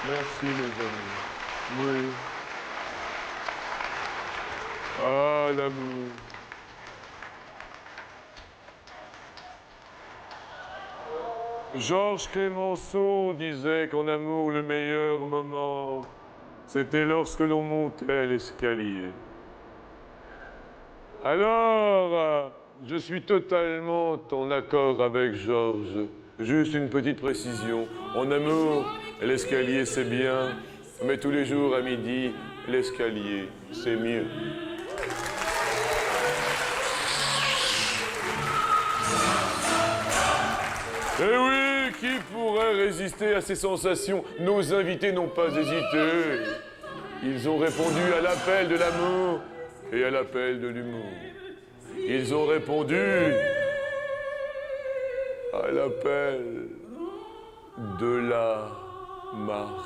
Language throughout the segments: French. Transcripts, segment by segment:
Merci, mes amis. Oui. Ah, l'amour. Georges Clemenceau disait qu'en amour, le meilleur moment, c'était lorsque l'on montait l'escalier. Alors, je suis totalement en accord avec Georges. Juste une petite précision. En amour, l'escalier c'est bien, mais tous les jours à midi, l'escalier c'est mieux. Eh oui, qui pourrait résister à ces sensations? Nos invités n'ont pas hésité. Ils ont répondu à l'appel de l'amour et à l'appel de l'humour. Ils ont répondu à l'appel de la marche.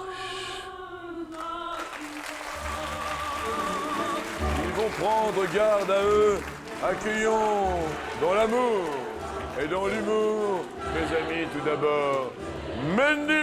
Ils vont prendre garde à eux. Accueillons dans l'amour et dans l'humour, mes amis, tout d'abord, Mendy!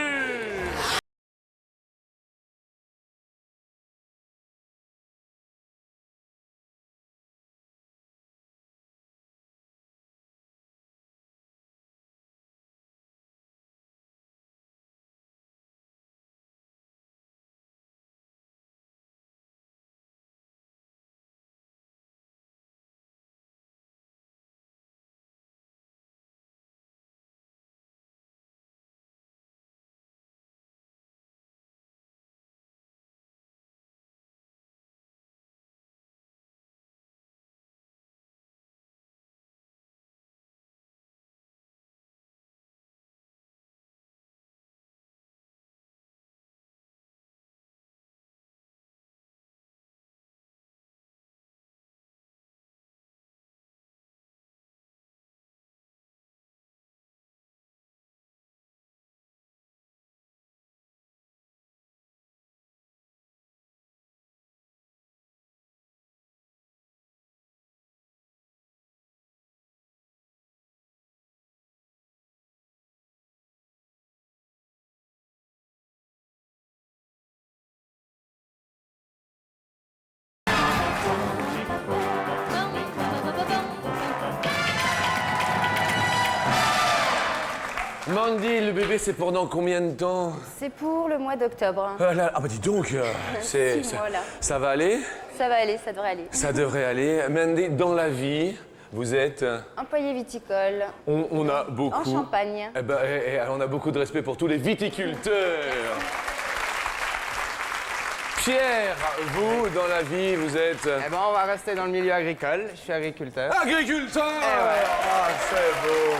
Mandy, le bébé, c'est pendant combien de temps? C'est pour le mois d'octobre. Ah bah dis donc, Six mois, là. ça va aller? Ça va aller, ça devrait aller. Ça devrait aller. Mandy, dans la vie, vous êtes... Employé viticole. On a beaucoup... En Champagne. Eh ben, on a beaucoup de respect pour tous les viticulteurs. Pierre, vous, dans la vie, vous êtes... Eh ben, on va rester dans le milieu agricole. Je suis agriculteur. Agriculteur! ouais. Ah, c'est beau.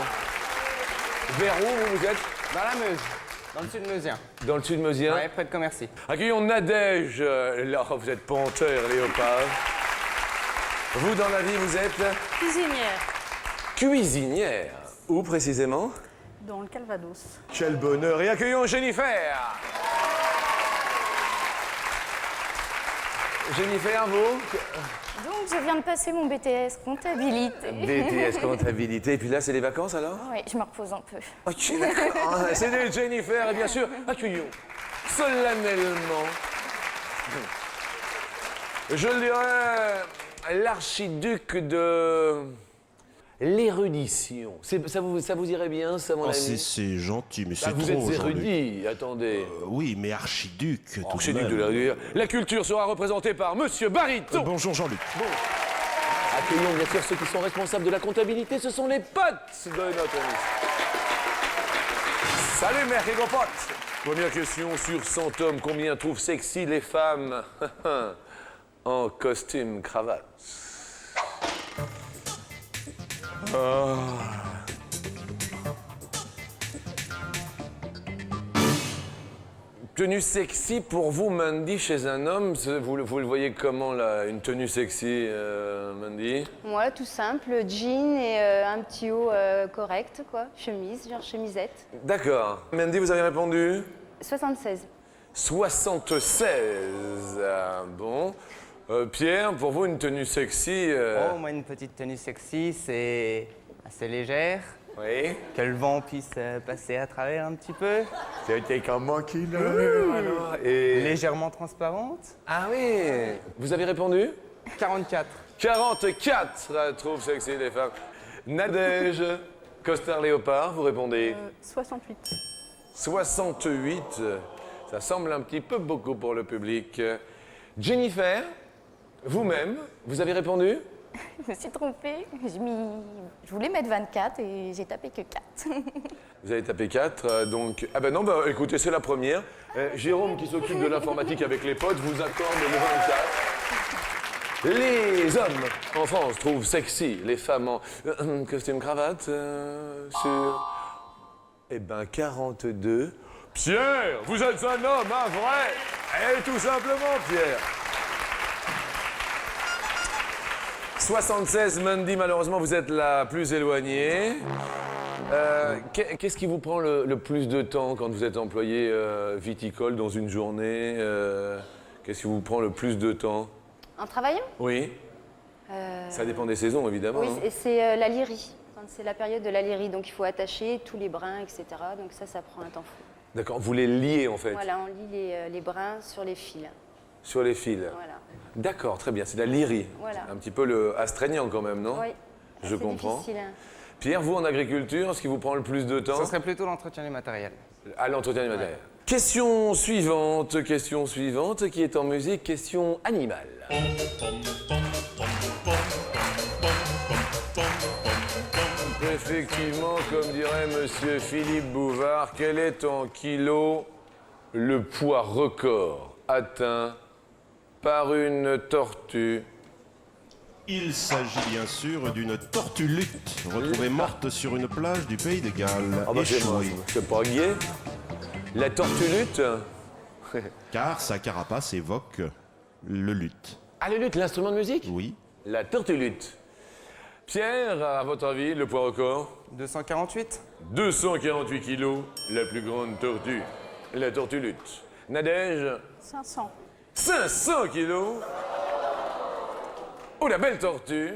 Vers où vous êtes? Dans la Meuse, dans le sud meusien. Dans le sud meusien? Ouais, près de Commercy. Accueillons Nadège. Là, vous êtes panthère, léopard. Vous, dans la vie, vous êtes... Cuisinière, Cuisinière. Où, précisément? dans le Calvados. Quel bonheur. Et accueillons Jennifer. Jennifer, vous? Donc, je viens de passer mon BTS comptabilité. BTS comptabilité. Et puis là, c'est les vacances, alors? Oui, je me repose un peu. Ok, d'accord. C'est Jennifer. Et bien sûr, accueillons solennellement, je le dirais, l'archiduc de l'érudition. Ça vous irait bien, ça, mon Oh, ami? c'est gentil, mais c'est Vous trop, êtes Jean-Luc. érudit, attendez. Oui, mais archiduc, tout de Archiduc même. de l'érudition. La culture sera représentée par Monsieur Bariton. Bonjour, Jean-Luc. Accueillons bien sûr ceux qui sont responsables de la comptabilité, ce sont les potes de notre ami. Salut, mère et gros potes. Première question sur 100 hommes. Combien trouvent sexy les femmes en costume cravate? Tenue sexy pour vous, Mandy, chez un homme, vous le voyez comment, là, une tenue sexy, Mandy? Moi, tout simple, jean et un petit haut correct, quoi. Chemise, genre chemisette. D'accord. Mandy, vous avez répondu? 76. 76. Bon. Pierre, pour vous, une tenue sexy... Oh, moi, une petite tenue sexy, c'est assez légère. Oui. Que le vent puisse passer à travers un petit peu. C'était comment qu'il alors et... Légèrement transparente. Ah oui. Vous avez répondu 44. 44, la trouve sexy des femmes. Nadège, costard léopard, vous répondez 68. 68. Ça semble un petit peu beaucoup pour le public. Jennifer, vous-même, vous avez répondu Je me suis trompée. Je voulais mettre 24 et j'ai tapé que 4. Vous avez tapé 4, donc... Ah ben non, bah écoutez, c'est la première. Jérôme, qui s'occupe de l'informatique avec les potes, vous accorde le 24. Les hommes en France trouvent sexy les femmes en costume cravate sur... Eh ben 42. Pierre, vous êtes un homme, un vrai. Et tout simplement, Pierre. 76, Mandy, malheureusement, vous êtes la plus éloignée. Qu'est-ce qui vous prend le plus de temps quand vous êtes employé viticole dans une journée Qu'est-ce qui vous prend le plus de temps? En travaillant? Oui. Ça dépend des saisons, évidemment. Oui, hein. et c'est la lyrie. Quand c'est la période de la lyrie, donc il faut attacher tous les brins, etc. Donc ça prend un temps fou. D'accord, vous les liez en fait, Voilà, on lie les brins sur les fils. sur les fils. Voilà. D'accord, très bien, c'est de la lyrie. Voilà. Un petit peu le astreignant quand même, non? Oui. Je c'est comprends. difficile, hein. Pierre, vous en agriculture, ce qui vous prend le plus de temps? Ce serait plutôt l'entretien du matériel. À l'entretien du matériel. Question suivante, qui est en musique, question animale. Effectivement, comme dirait monsieur Philippe Bouvard, quel est en kilos le poids record atteint par une tortue? Il s'agit bien sûr d'une tortue lutte, retrouvée morte sur une plage du pays de Galles, Ah bah c'est moi, échouée, c'est pas gay. La tortue lutte? car sa carapace évoque le luth. Ah, le lutte, l'instrument de musique? Oui. La tortue lutte. Pierre, à votre avis, le poids record? 248. 248 kilos, la plus grande tortue. La tortue lutte. Nadège? 500. 500 kilos. Oh, la belle tortue.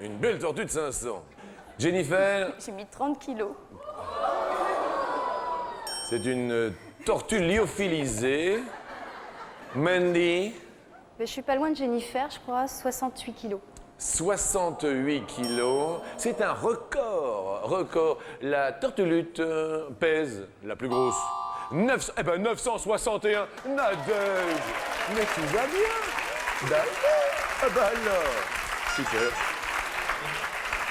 Une belle tortue de 500. Jennifer, J'ai mis 30 kilos. c'est une tortue lyophilisée. Mandy, Mais je suis pas loin de Jennifer, je crois, 68 kilos. 68 kilos. C'est un record. Record. La tortue lutte pèse, la plus grosse, 961. Nadège. Mais tout va bien. D'accord. Ah bah alors. Super.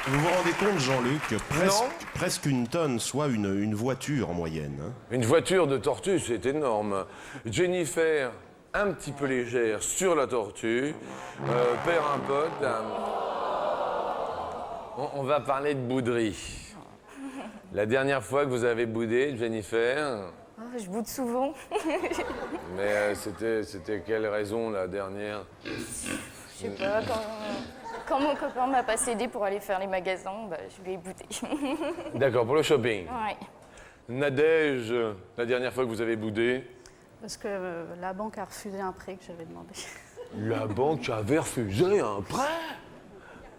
Vous vous rendez compte, Jean-Luc, Non. presque une tonne, soit une voiture en moyenne. Hein. Une voiture de tortue, c'est énorme. Jennifer, un petit peu légère sur la tortue, perd un pote. On va parler de bouderie. La dernière fois que vous avez boudé, Jennifer, Oh, je boude souvent. mais c'était quelle raison la dernière? Je sais pas, quand mon copain m'a pas cédé pour aller faire les magasins, bah, je lui ai boudé. D'accord, pour le shopping. Ouais. Nadège, la dernière fois que vous avez boudé, Parce que la banque a refusé un prêt que j'avais demandé. la banque avait refusé un prêt.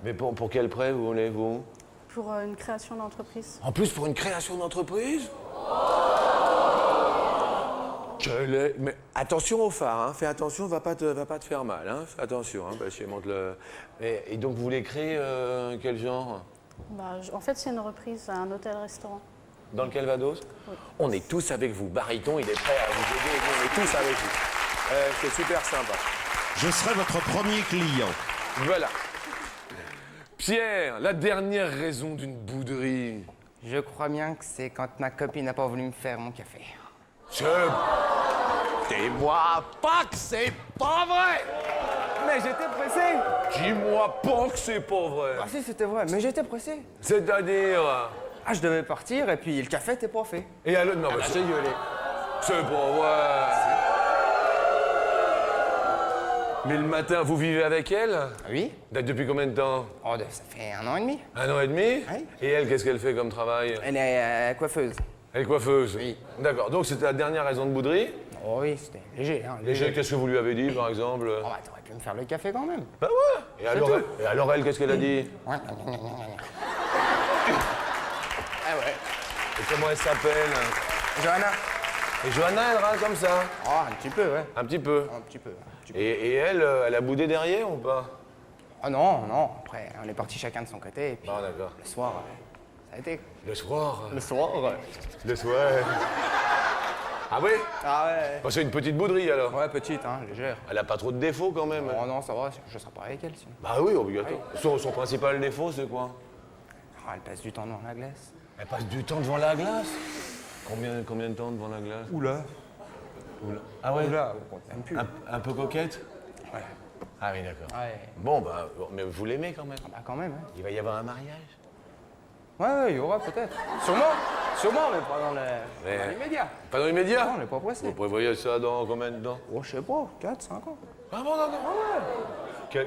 Mais pour quel prêt vous voulez, vous? Pour une création d'entreprise. En plus, pour une création d'entreprise? Mais attention au phare, hein. Fais attention, va pas te faire mal, hein. Fais attention, hein, parce que monte le... Et donc, vous voulez créer quel genre? Bah, en fait, c'est une reprise à un hôtel-restaurant. Dans le Calvados? Oui. On est tous avec vous. Baryton, il est prêt à vous aider. On est tous avec vous. C'est super sympa. Je serai votre premier client. Voilà. Pierre, la dernière raison d'une bouderie. Je crois bien que c'est quand ma copine n'a pas voulu me faire mon café. Dis-moi pas que c'est pas vrai! Mais j'étais pressé. Dis-moi pas que c'est pas vrai! Ah si, c'était vrai, mais j'étais pressé. C'est-à-dire... Ah, je devais partir et puis le café n'était pas fait. Et alors... Non, mais J'ai gueulé. c'est pas vrai! Mais le matin, vous vivez avec elle? Ah oui? Depuis combien de temps? Oh, ça fait 1 an et demi. 1 an et demi? Oui. Et elle, qu'est-ce qu'elle fait comme travail? Elle est coiffeuse. Elle est coiffeuse? Oui. D'accord, donc c'était la dernière raison de bouderie? Oh oui, c'était léger, hein, Et léger. qu'est-ce que vous lui avez dit, par exemple? Oh bah t'aurais pu me faire le café quand même. Bah ouais! Et alors elle, qu'est-ce qu'elle a dit? Et comment elle s'appelle? Johanna. Et Johanna, elle râle comme ça? Oh, un petit peu, ouais. Un petit peu. Un petit peu. Et elle, elle a boudé derrière ou pas? Oh non, non. Après, on est partis chacun de son côté. Et puis, Ah, d'accord. le soir, ça a été. Le soir. Le soir, ouais. Le soir. Ah oui? Ah ouais. Oh, c'est une petite bouderie alors. Ouais, petite, hein, légère. Elle a pas trop de défauts quand même. Oh non, ça va, je serai pas avec elle sinon. Bah oui, obligatoire. Son principal défaut, c'est quoi? Ah, elle passe du temps dans la glace. Elle passe du temps devant la glace. Combien de temps devant la glace? Oula. Ah ouais? Oula, on compte même plus. Un peu coquette? Ouais. Ah oui, d'accord. Ouais. Bon, bah, mais vous l'aimez quand même. Bah quand même, hein. Il va y avoir un mariage? Ouais, il y aura peut-être. Sûrement, mais pas dans l'immédiat. Pas dans l'immédiat? Non, on n'est pas pressé. Vous prévoyez ça dans combien de temps? Oh, je sais pas, 4, 5 ans. Ah bon, d'accord.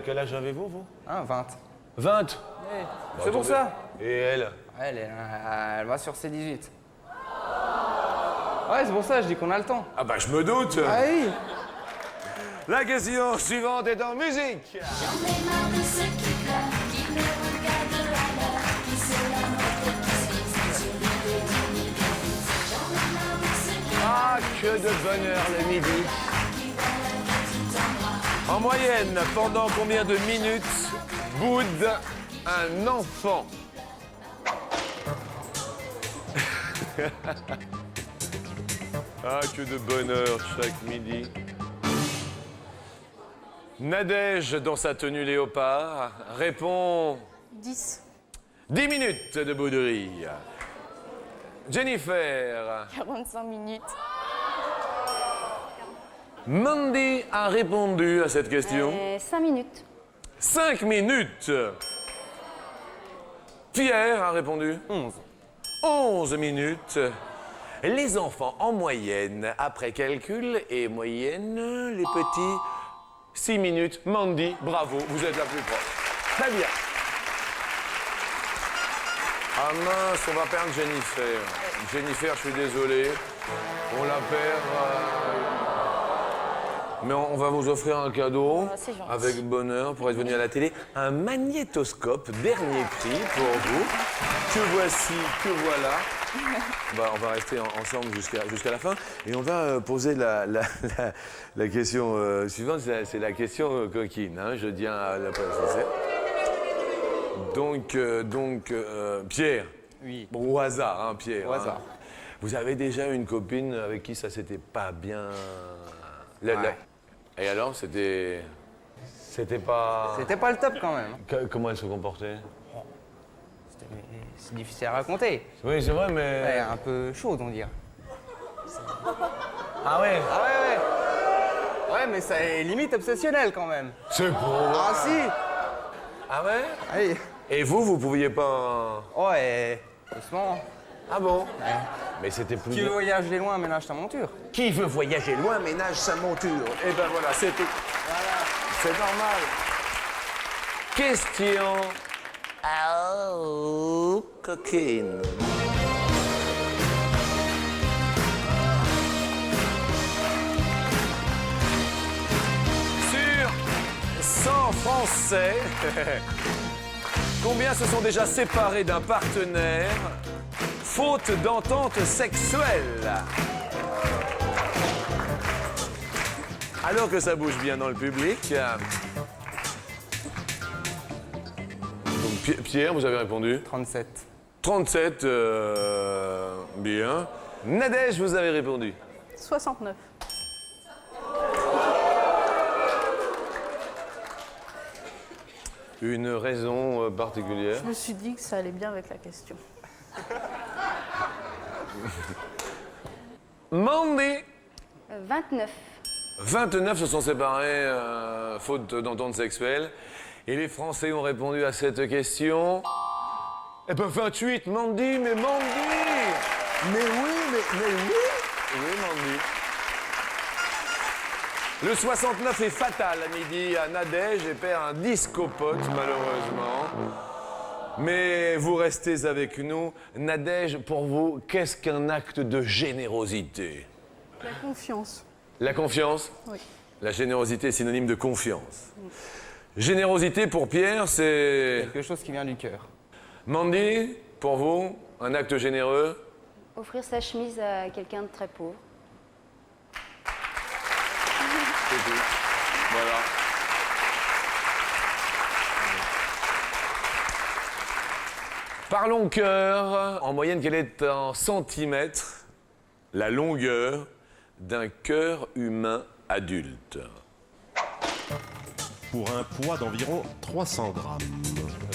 Quel âge avez-vous, vous? Hein, 20. 20. C'est pour ça. Et elle? Elle va sur ses 18. Ouais, c'est pour ça, je dis qu'on a le temps. Ah bah je me doute. Ah oui. La question suivante est en musique. J'en ai marre de ceux qui pleurent, qui me regardent à l'heure, qui se lamentent, qui se visent sur l'idée d'une égalité. J'en ai marre de ceux qui Ah, que de bonheur le midi. En moyenne, pendant combien de minutes boude un enfant? Ah, que de bonheur chaque midi. Nadège, dans sa tenue léopard, répond 10. 10 minutes de bouderie. Jennifer, 45 minutes. Mandy a répondu à cette question. 5 minutes. 5 minutes. Pierre a répondu 11. 11 minutes. Les enfants en moyenne, après calcul et moyenne, les petits 6 minutes. Mandy, bravo, vous êtes la plus proche. Très bien. Ah mince, on va perdre Jennifer. Jennifer, je suis désolé. On la perd. Mais on va vous offrir un cadeau Ah, c'est gentil. avec bonheur pour être venu à la télé. Un magnétoscope, dernier cri pour vous. Que voici, que voilà. On va rester ensemble jusqu'à la fin. Et on va poser la question suivante. C'est la question coquine, hein, je tiens à la préciser. Donc, Pierre. Oui. Bon, au hasard, hein, Pierre. Au hasard. Vous avez déjà une copine avec qui ça s'était pas bien. Ouais. Et alors, c'était pas. C'était pas le top quand même. Comment elle se comportait? C'est difficile à raconter. Oui, c'est vrai, mais. Ouais, un peu chaude, on dirait. Ah ouais. Ah ouais. Ouais, mais c'est limite obsessionnel quand même. C'est pour. Ah si. Ah ouais. Allez. Et vous pouviez pas. Ouais, doucement. Ah bon. Mais c'était plus. Qui veut voyager loin, ménage ta monture. Qui veut voyager loin ménage sa monture. Et ben voilà, c'est tout. Voilà. C'est normal. Question. Oh, coquine. Sur 100 Français, combien se sont déjà séparés d'un partenaire faute d'entente sexuelle? Alors que ça bouge bien dans le public. Donc, Pierre, vous avez répondu 37. 37, bien. Nadège, vous avez répondu 69. Une raison particulière? Je me suis dit que ça allait bien avec la question. Mandy, 29. 29 se sont séparés faute d'entente sexuelle. Et les Français ont répondu à cette question. Eh ben 28, Mandy, mais Mandy! Mais oui, mais oui! Oui, Mandy. Le 69 est fatal à midi à Nadège et perd un discopote, malheureusement. Mais vous restez avec nous. Nadège, pour vous, qu'est-ce qu'un acte de générosité? La confiance. La confiance? Oui. La générosité est synonyme de confiance. Générosité pour Pierre, c'est... Quelque chose qui vient du cœur. Mandy, pour vous, un acte généreux? Offrir sa chemise à quelqu'un de très pauvre. C'est tout. Voilà. Parlons cœur. En moyenne, quelle est en centimètres la longueur d'un cœur humain adulte? Pour un poids d'environ 300 grammes.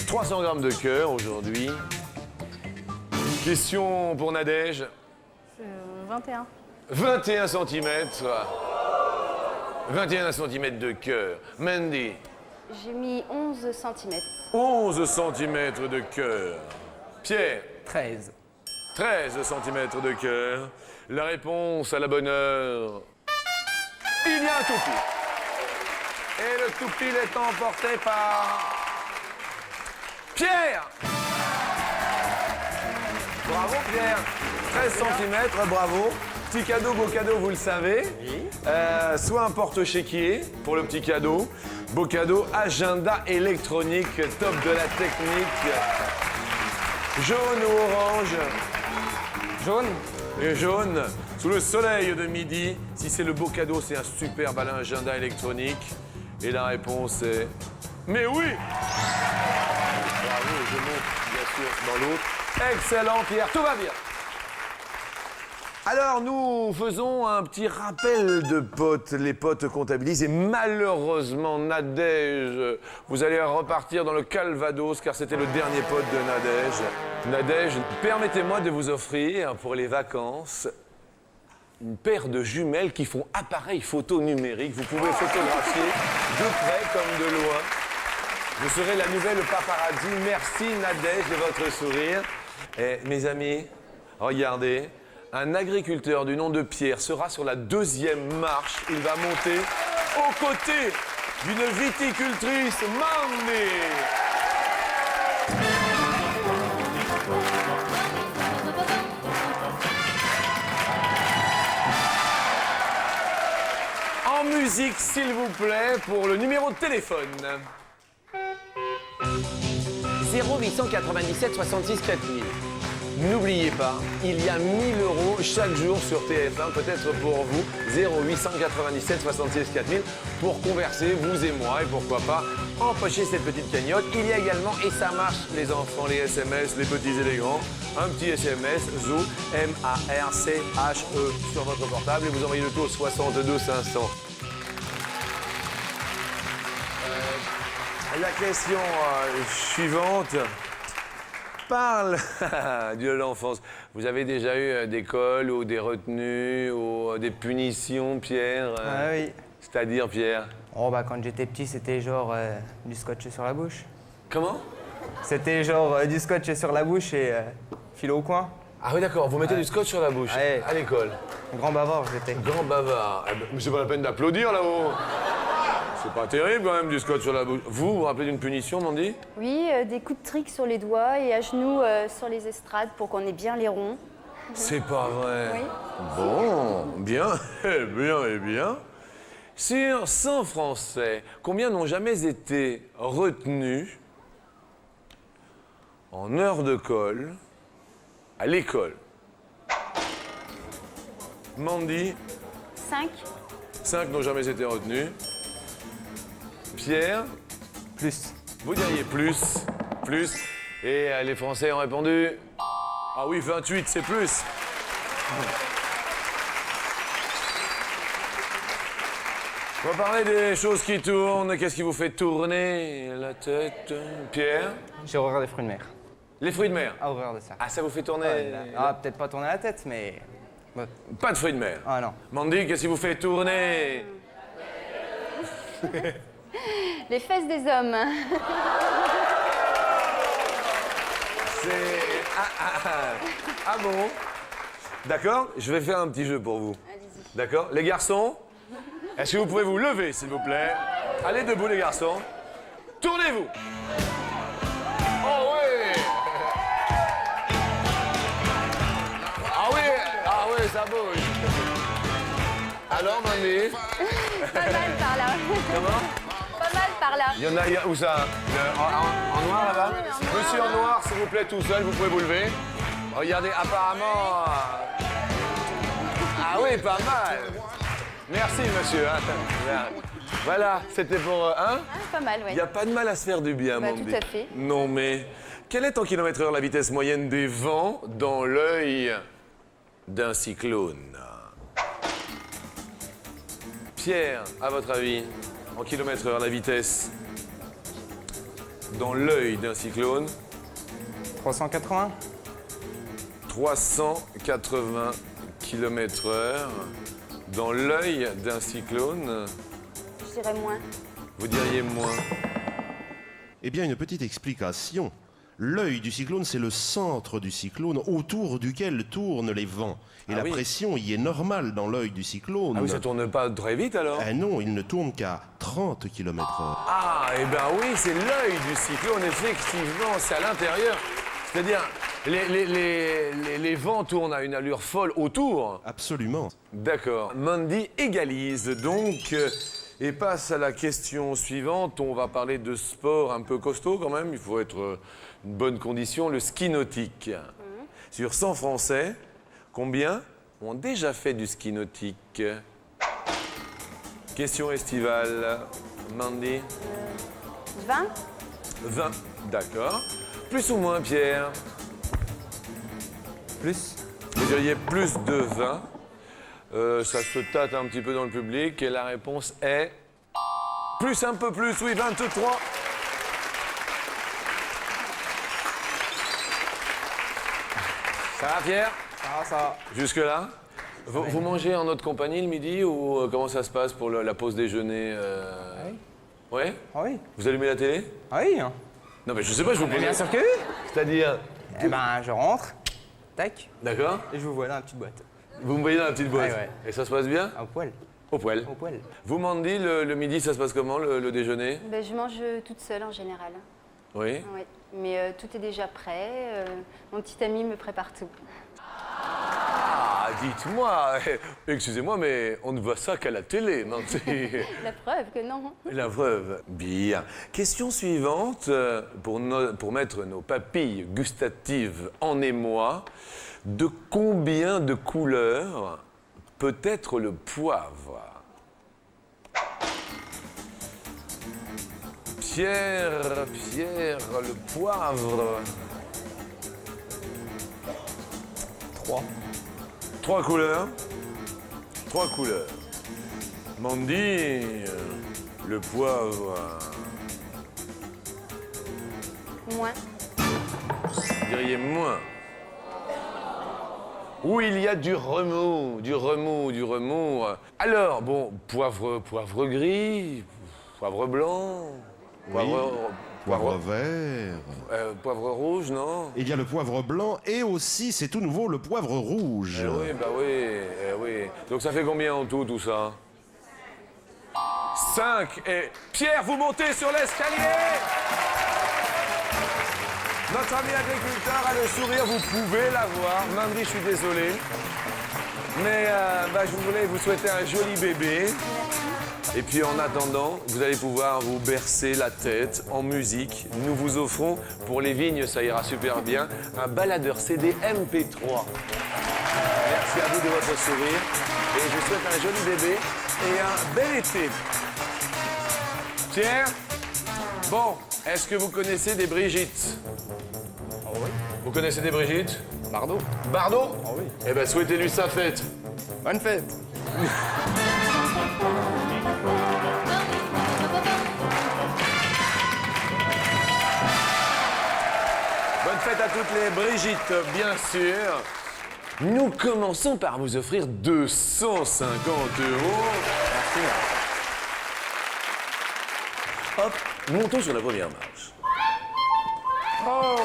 300 grammes de cœur aujourd'hui. Question pour Nadège. 21. 21 cm. 21 cm de cœur. Mandy. J'ai mis 11 cm. 11 cm de cœur. Pierre. 13. 13 cm de cœur. La réponse à la bonne heure. Il y a un toupie. Et le toupie est emporté par Pierre. Bravo Pierre. 13 cm, bravo. Petit cadeau, beau cadeau, vous le savez. Soit un porte-chéquier pour le petit cadeau. Beau cadeau, agenda électronique, top de la technique. Jaune ou orange? Jaune. Et jaune, sous le soleil de midi. Si c'est le beau cadeau, c'est un superbe agenda électronique. Et la réponse est... Mais oui! Bravo, je monte bien sûr dans l'autre. Excellent Pierre, tout va bien. Alors nous faisons un petit rappel de potes. Les potes comptabilisent et malheureusement Nadège, vous allez repartir dans le Calvados car c'était le dernier pote de Nadège. Nadège, permettez-moi de vous offrir pour les vacances une paire de jumelles qui font appareil photo numérique. Vous pouvez photographier de près comme de loin. Vous serez la nouvelle paparazzi. Merci Nadège de votre sourire. Et mes amis, regardez. Un agriculteur du nom de Pierre sera sur la 2e marche. Il va monter aux côtés d'une viticultrice Mandy. En musique, s'il vous plaît, pour le numéro de téléphone. 0897 66 4000. N'oubliez pas, il y a 1000 € chaque jour sur TF1, peut-être pour vous, 0897 66 4000, pour converser, vous et moi, et pourquoi pas empocher cette petite cagnotte. Il y a également, et ça marche les enfants, les SMS, les petits et les grands, un petit SMS, ZO, M-A-R-C-H-E, sur votre portable, et vous envoyez le tout au 62 500. La question suivante parle de l'enfance. Vous avez déjà eu des cols ou des retenues ou des punitions, Pierre? Ah oui. C'est-à-dire, Pierre? Oh bah quand j'étais petit, c'était genre du scotch sur la bouche. Comment? C'était genre du scotch sur la bouche et filo au coin. Ah oui, d'accord, vous mettez du scotch sur la bouche Ouais. à l'école. Grand bavard, j'étais. Grand bavard. Eh ben, mais c'est pas la peine d'applaudir là-haut. C'est pas terrible quand même du scotch sur la bouche. Vous vous rappelez d'une punition, Mandy? Oui, des coups de trick sur les doigts et à genoux sur les estrades pour qu'on ait bien les ronds. C'est pas vrai. Oui. Bon, bien, eh bien. Sur 100 Français, combien n'ont jamais été retenus en heure de colle à l'école? Mandy, 5. 5 n'ont jamais été retenus. Pierre, Plus. vous diriez plus. Et les Français ont répondu... Ah oui, 28, c'est plus. On va parler des choses qui tournent. Qu'est-ce qui vous fait tourner la tête? Pierre? J'ai horreur des fruits de mer. Les fruits de mer. Ah, horreur de ça. Ah, ça vous fait tourner? Ah, peut-être pas tourner la tête, mais... Ouais. Pas de fruits de mer. Ah non. Mandy, qu'est-ce qui vous fait tourner? Les fesses des hommes. C'est... Ah bon? D'accord, je vais faire un petit jeu pour vous. Allez-y. D'accord? Les garçons, est-ce que vous pouvez vous lever, s'il vous plaît? Allez debout, les garçons. Tournez-vous. Oh oui! Ah oui, ça bouge. Alors, Mandy? Pas mal par là. Comment? Pas mal par là. Il y en a, où ça? En noir, là-bas? Oui, en noir. Monsieur en noir, s'il vous plaît, tout seul, vous pouvez vous lever. Regardez, apparemment... Ah oui, pas mal. Merci, monsieur. Hein. Voilà, c'était pour... Hein? Ah, pas mal, Il ouais. n'y a pas de mal à se faire du bien, Bah, Mandy. tout à fait. Non, mais... Quelle est en kilomètre-heure la vitesse moyenne des vents dans l'œil d'un cyclone? Pierre, à votre avis, en kilomètre-heure, la vitesse dans l'œil d'un cyclone? 380. 380 km/h dans l'œil d'un cyclone. Je dirais moins. Vous diriez moins. Eh bien, une petite explication. L'œil du cyclone, c'est le centre du cyclone autour duquel tournent les vents. Et Ah la oui. pression y est normale dans l'œil du cyclone. Ah oui, ça tourne pas très vite alors? Ah non, il ne tourne qu'à 30 km/h. Ah, eh ben oui, c'est l'œil du cyclone, effectivement, c'est à l'intérieur. C'est-à-dire, les vents tournent à une allure folle autour. Absolument. D'accord. Mandy égalise donc et passe à la question suivante. On va parler de sport un peu costaud quand même. Il faut être une bonne condition, le ski nautique. Sur 100 Français, combien ont déjà fait du ski nautique? Question estivale. Mandy? 20? 20. D'accord. Plus ou moins, Pierre? Plus. Vous diriez plus de 20. Ça se tâte un petit peu dans le public et la réponse est plus, un peu plus, oui, 23. Ça va, Pierre? Ça va. Jusque-là? Vous mangez en notre compagnie le midi ou comment ça se passe pour la pause déjeuner Oui. Ouais? Ah oui. Vous allumez la télé? Ah oui. Hein. Non, mais je sais pas, je vous Mais pose. bien sûr que oui. C'est-à-dire? Eh ben, je rentre, tac, D'accord? et je vous vois dans la petite boîte. Vous me voyez dans la petite boîte? Ouais, ouais. Et ça se passe bien? Au poil. Au poil. Au poil. Vous, Mandy, le midi, ça se passe comment, le déjeuner? Ben, je mange toute seule en général. Oui. Oui. Mais tout est déjà prêt. Mon petit ami me prépare tout. Ah, dites-moi, excusez-moi, mais on ne voit ça qu'à la télé, Mandy. La preuve que non. La preuve. Bien. Question suivante, pour mettre nos papilles gustatives en émoi. De combien de couleurs peut être le poivre? Pierre, le poivre. 3. 3 couleurs. 3 couleurs. Mandy, le poivre. Moins. Vous diriez moins. Où il y a du remous, du remous. Alors, bon, poivre gris, poivre blanc, Poivre vert. Poivre rouge, non? Il y a le poivre blanc et aussi, c'est tout nouveau, le poivre rouge. Oui, bah oui, oui. Donc ça fait combien en tout ça? 5. Et Pierre, vous montez sur l'escalier! Notre ami agriculteur a le sourire, vous pouvez l'avoir. Mandy, je suis désolé. Mais je voulais vous souhaiter un joli bébé. Et puis en attendant, vous allez pouvoir vous bercer la tête en musique. Nous vous offrons, pour les vignes, ça ira super bien, un baladeur CD MP3. Merci à vous de votre sourire. Et je vous souhaite un joli bébé et un bel été. Pierre, bon, est-ce que vous connaissez des Brigitte? oui. Vous connaissez des Brigitte? Bardot. Bardot? oui. Eh bien, souhaitez-lui sa fête. Bonne fête. Bonne fête à toutes les Brigitte, bien sûr. Nous commençons par vous offrir 250 €. Merci. Hop, montons sur la première marche. Oh,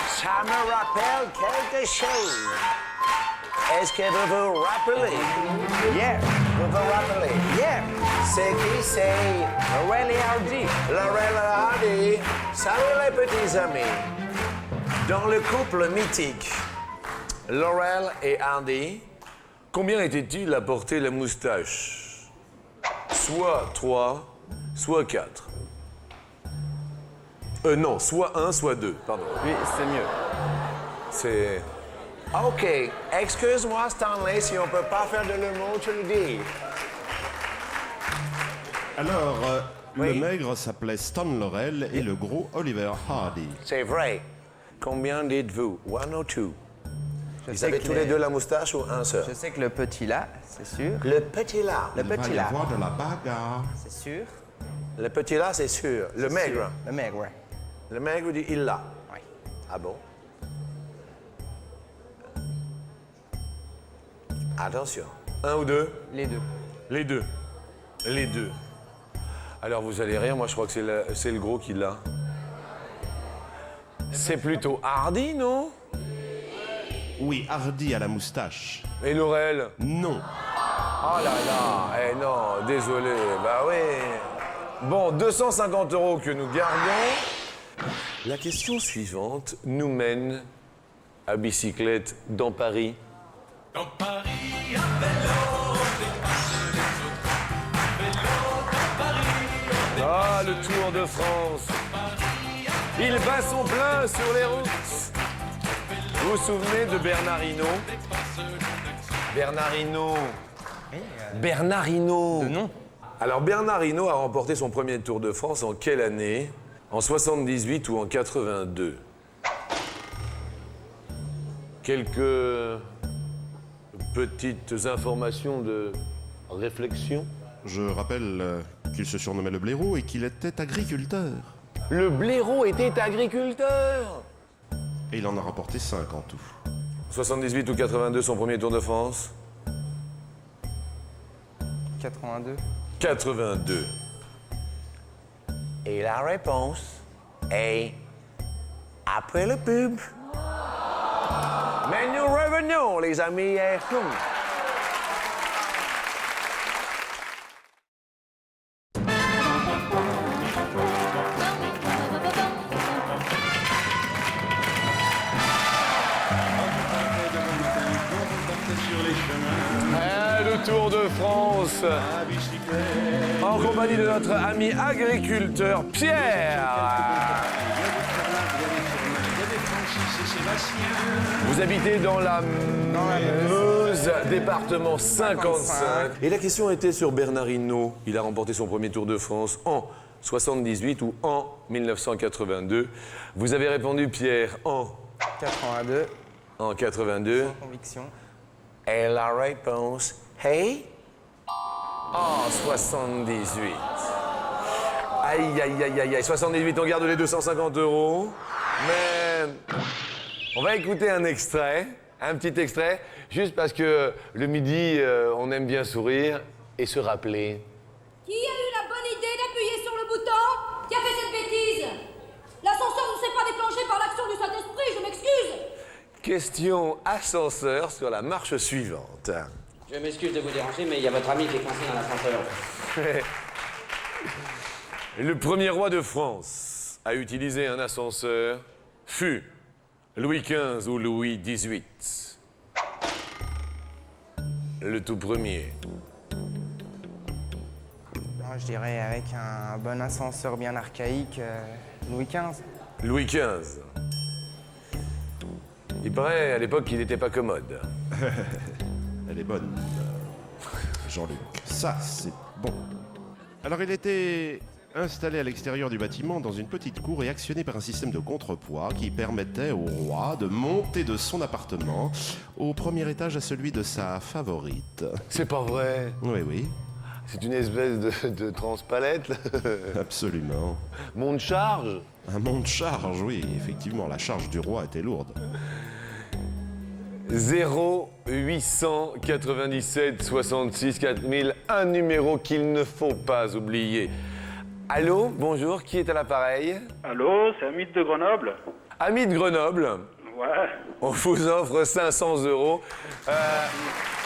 ça me rappelle quelque chose. Est-ce que vous vous rappelez? Yeah. Vous vous rappelez? Yeah. C'est qui c'est? Laurel et Hardy. Laurel et Hardy. Salut les petits amis. Dans le couple mythique, Laurel et Hardy, combien étaient-ils à porter la moustache? Soit 3, soit 4. Non, soit 1, soit 2, pardon. Oui, c'est mieux. C'est... Ok, excuse-moi Stanley, si on peut pas faire de l'humour, tu le dis. Alors, le Oui. maigre s'appelait Stan Laurel et le gros Oliver Hardy. C'est vrai. Combien dites-vous? One or two? Je Ils sais avaient que tous les deux la moustache ou un seul? Je sais que le petit là, c'est sûr. Le petit là. Le Il va petit y là, avoir de la bagarre. c'est sûr. Le petit là, c'est sûr. Le maigre. Le maigre, ouais. Le maigre dit il l'a. Oui. Ah bon? Attention. Un ou deux? Les deux. Les deux. Les deux. Alors vous allez rire, moi je crois que c'est le gros qui l'a. C'est plutôt Hardy, non? Oui, Hardy à la moustache. Et Laurel? Non. Oh là là, eh non, désolé, bah oui. Bon, 250 € que nous gardons. La question suivante nous mène à bicyclette dans Paris. Ah, le Tour de France. Il bat son plein sur les routes. Vous vous souvenez de Bernard Hinault? Bernard Hinault. Bernard Hinault. Non. Alors Bernard Hinault a remporté son premier Tour de France en quelle année? En 78 ou en 82? Quelques petites informations de réflexion. Je rappelle qu'il se surnommait le blaireau et qu'il était agriculteur. Le blaireau était agriculteur. Et il en a remporté 5 en tout. 78 ou 82, son premier Tour de France? 82. 82. Et la réponse est après le pub. Mais nous revenons, les amis. Le Tour de France, en compagnie de notre ami agriculteur Pierre. Vous habitez dans la Meuse, département 55. Et la question était sur Bernard Hinault. Il a remporté son premier Tour de France en 78 ou en 1982. Vous avez répondu, Pierre, en 82. En 82. Conviction. Et la réponse est en 78. Aïe, aïe, aïe, aïe, aïe. 78, on garde les 250 €. Mais on va écouter un extrait, un petit extrait, juste parce que le midi, on aime bien sourire et se rappeler. Qui a eu la bonne idée d'appuyer sur le bouton? Qui a fait cette bêtise? L'ascenseur ne s'est pas déclenché par l'action du Saint-Esprit, je m'excuse. Question ascenseur sur la marche suivante. Je m'excuse de vous déranger, mais il y a votre ami qui est coincé dans l'ascenseur. Le premier roi de France à utiliser un ascenseur fut Louis XV ou Louis XVIII. Le tout premier. Non, je dirais avec un bon ascenseur bien archaïque, Louis XV. Louis XV. Il paraît à l'époque qu'il n'était pas commode. Elle est bonne. Jean-Luc. Ça, c'est bon. Alors, il était installé à l'extérieur du bâtiment dans une petite cour et actionné par un système de contrepoids qui permettait au roi de monter de son appartement au premier étage à celui de sa favorite. C'est pas vrai. Oui, oui, C'est une espèce de transpalette. absolument. Monte charge. Un monte-charge, oui, effectivement, la charge du roi était lourde. 0897 66 4000, un numéro qu'il ne faut pas oublier. Allô, bonjour, qui est à l'appareil? Allô, c'est Hamid de Grenoble. Ami de Grenoble, Ouais. on vous offre 500 €.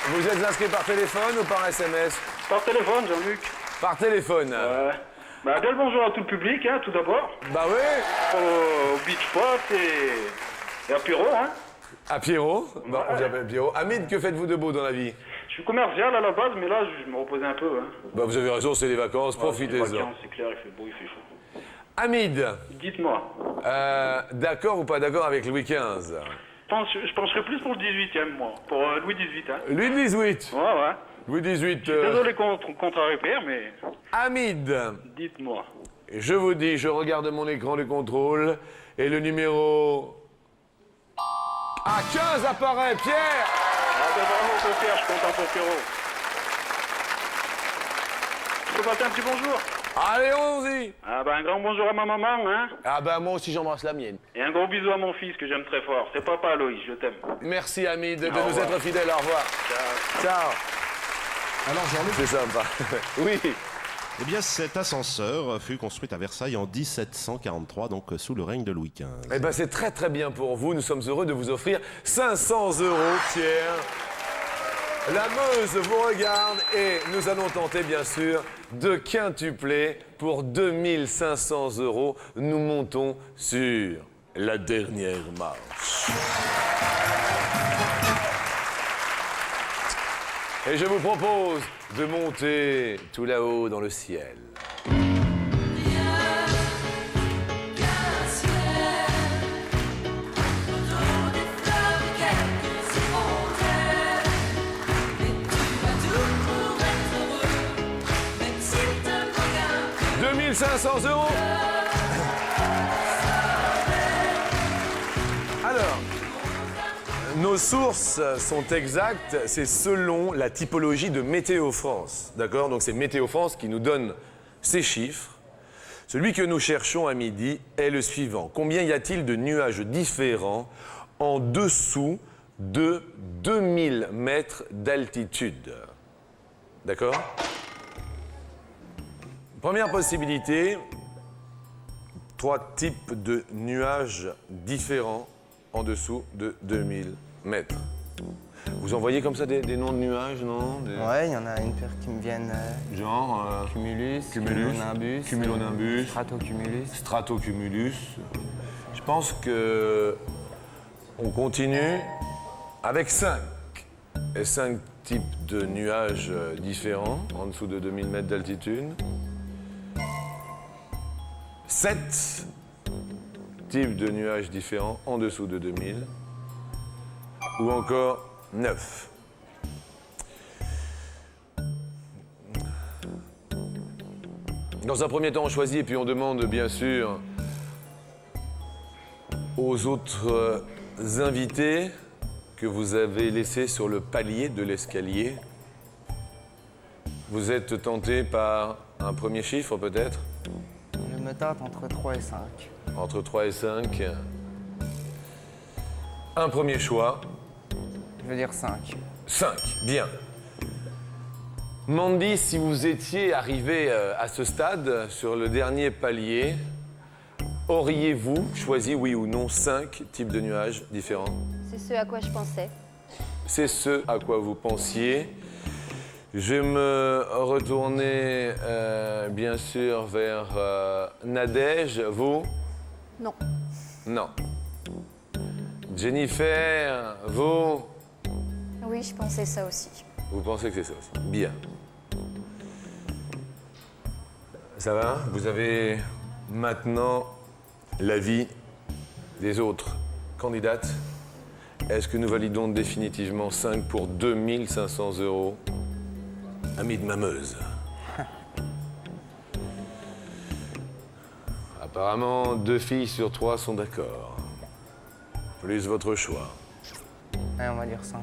Vous êtes inscrit par téléphone ou par SMS? Par téléphone, Jean-Luc. Par téléphone. Ouais. Bah, bien le bonjour à tout le public, hein, tout d'abord. Bah oui. Au Beach Pot et à Pierrot, hein. À Pierrot. Bon, on s'appelle Pierrot. Hamid, que faites-vous de beau dans la vie? Je suis commercial à la base, mais là, je me reposais un peu, hein. Bah vous avez raison, c'est les vacances, Les profitez-en. vacances, c'est clair, il fait beau, il fait chaud. Hamid, Dites-moi. d'accord ou pas d'accord avec Louis XV? Je pencherais plus pour le 18e, moi. Pour Louis XVIII, hein. Louis XVIII. Ouais. Louis XVIII. Désolé contre Répère, mais Hamid. dites-moi. Je vous dis, je regarde mon écran de contrôle et le numéro... Ah, 15 apparaît, Pierre. Ah ben vraiment, mon père, je suis content pour Pierrot. Je peux passer un petit bonjour? Allez, allons-y. Ah ben un grand bonjour à ma maman, hein. Ah bah moi aussi j'embrasse la mienne. Et un gros bisou à mon fils que j'aime très fort. C'est papa, Loïs, je t'aime. Merci, Hamid, de Au nous revoir. être fidèles. Au revoir. Ciao. Alors Jean-Luc, C'est sympa. Oui. eh bien cet ascenseur fut construit à Versailles en 1743, donc sous le règne de Louis XV. Eh ben, c'est très très bien pour vous. Nous sommes heureux de vous offrir 500 €, Pierre. La Meuse vous regarde et nous allons tenter, bien sûr, de quintupler pour 2500 €. Nous montons sur la dernière marche. Et je vous propose de monter tout là-haut dans le ciel. « 2500 €. Alors, nos sources sont exactes, c'est selon la typologie de Météo France. D'accord? Donc c'est Météo France qui nous donne ces chiffres. Celui que nous cherchons à midi est le suivant. Combien y a-t-il de nuages différents en dessous de 2000 mètres d'altitude? D'accord? Première possibilité, 3 types de nuages différents en dessous de 2000 mètres. Vous en voyez comme ça des noms de nuages, non? Ouais, il y en a une paire qui me viennent. Genre Cumulus, Cumulus, Cumulonimbus, Cumulonimbus, Stratocumulus. Stratocumulus. Je pense que on continue avec 5 types de nuages différents en dessous de 2000 mètres d'altitude. 7 types de nuages différents en dessous de 2000. Ou encore 9. Dans un premier temps, on choisit et puis on demande bien sûr aux autres invités que vous avez laissés sur le palier de l'escalier. Vous êtes tenté par un premier chiffre peut-être? Je me tâte entre 3 et 5. Entre 3 et 5. Un premier choix. Je veux dire 5. 5, bien. Mandy, si vous étiez arrivé à ce stade, sur le dernier palier, auriez-vous choisi, oui ou non, 5 types de nuages différents? C'est ce à quoi je pensais. C'est ce à quoi vous pensiez. Je vais me retourner, bien sûr, vers Nadège. Vous? Non. Non. Jennifer, vous? Oui, je pensais ça aussi. Vous pensez que c'est ça aussi? Bien. Ça va? Vous avez maintenant l'avis des autres candidates. Est-ce que nous validons définitivement 5 pour 2500 €? Amis de ma Meuse. Apparemment, 2 filles sur 3 sont d'accord. Plus votre choix. Ouais, on va dire 5.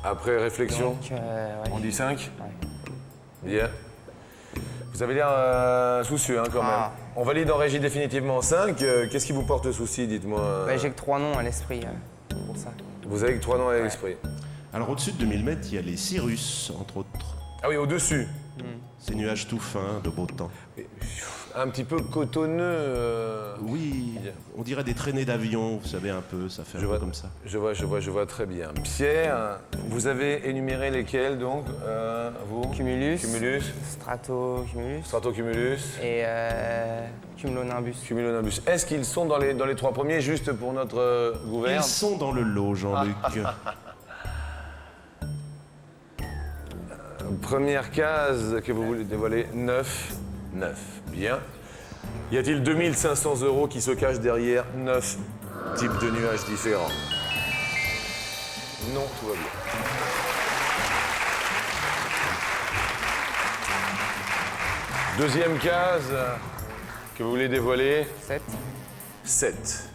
Après réflexion, Donc, ouais. on dit 5? Ouais. Bien. Vous avez l'air soucieux, hein, quand même. Ah. On valide en régie définitivement 5. Qu'est-ce qui vous porte souci, dites-moi? Bah, j'ai que 3 noms à l'esprit, pour ça. Vous avez que 3 noms à l'esprit. Alors au-dessus de 2000 mètres, il y a les cirrus, entre autres. Ah oui, au-dessus. Ces nuages tout fins, de beau temps. Un petit peu cotonneux. Oui, on dirait des traînées d'avion, vous savez, un peu, ça fait un peu comme ça. Je vois très bien. Pierre, vous avez énuméré lesquels, donc, vous? Cumulus. Cumulus. Stratocumulus. Stratocumulus. Et Cumulonimbus. Cumulonimbus. Est-ce qu'ils sont dans les 3 premiers, juste pour notre gouverne? Ils sont dans le lot, Jean-Luc. Première case que vous voulez dévoiler, 9. 9. Bien. Y a-t-il 2500 € qui se cachent derrière 9? types de nuages différents. Non, tout va bien. Deuxième case que vous voulez dévoiler. 7. 7.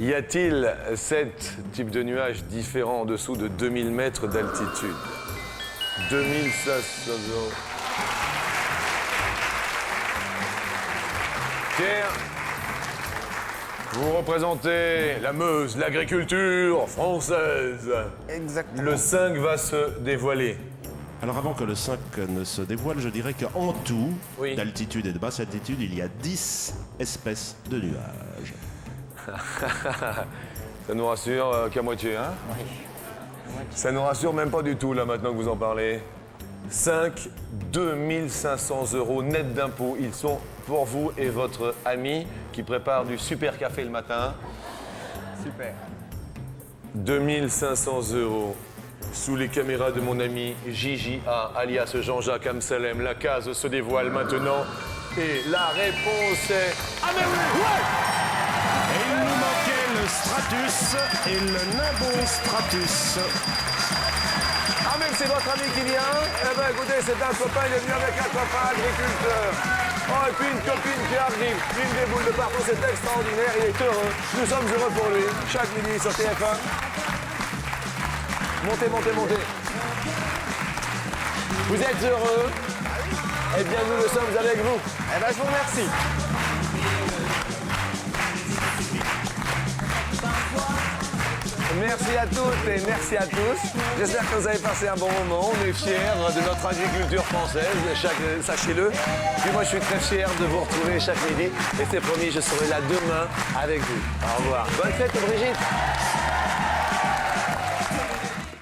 Y a-t-il 7 types de nuages différents en dessous de 2000 mètres d'altitude? 2500 euros. Pierre, vous représentez la Meuse, l'agriculture française. Exactement. Le 5 va se dévoiler. Alors avant que le 5 ne se dévoile, je dirais qu'en tout, Oui. d'altitude et de basse altitude, il y a 10 espèces de nuages. Ça nous rassure qu'à moitié, hein? Oui. Ça nous rassure même pas du tout, là, maintenant que vous en parlez. 5, 2500 euros net d'impôts. Ils sont pour vous et votre ami qui prépare du super café le matin. Super. 2500 euros. Sous les caméras de mon ami Gigi A, alias Jean-Jacques Amsalem, la case se dévoile maintenant. Et la réponse est... Ah mais oui! Ouais! Et il nous manquait le Stratus et le Nimbus Stratus. Ah mais c'est votre ami qui vient? Eh ben écoutez, c'est un copain, il est venu avec un copain agriculteur. Oh, et puis une copine qui arrive, une des boules de partout, c'est extraordinaire, il est heureux. Nous sommes heureux pour lui. Chaque midi sur TF1. Montez, montez, montez. Vous êtes heureux? Eh bien, nous le sommes avec vous. Eh ben, je vous remercie. Merci à toutes et merci à tous. J'espère que vous avez passé un bon moment. On est fiers de notre agriculture française, sachez-le. Puis moi, je suis très fier de vous retrouver chaque midi. Et c'est promis, je serai là demain avec vous. Au revoir. Bonne fête, Brigitte.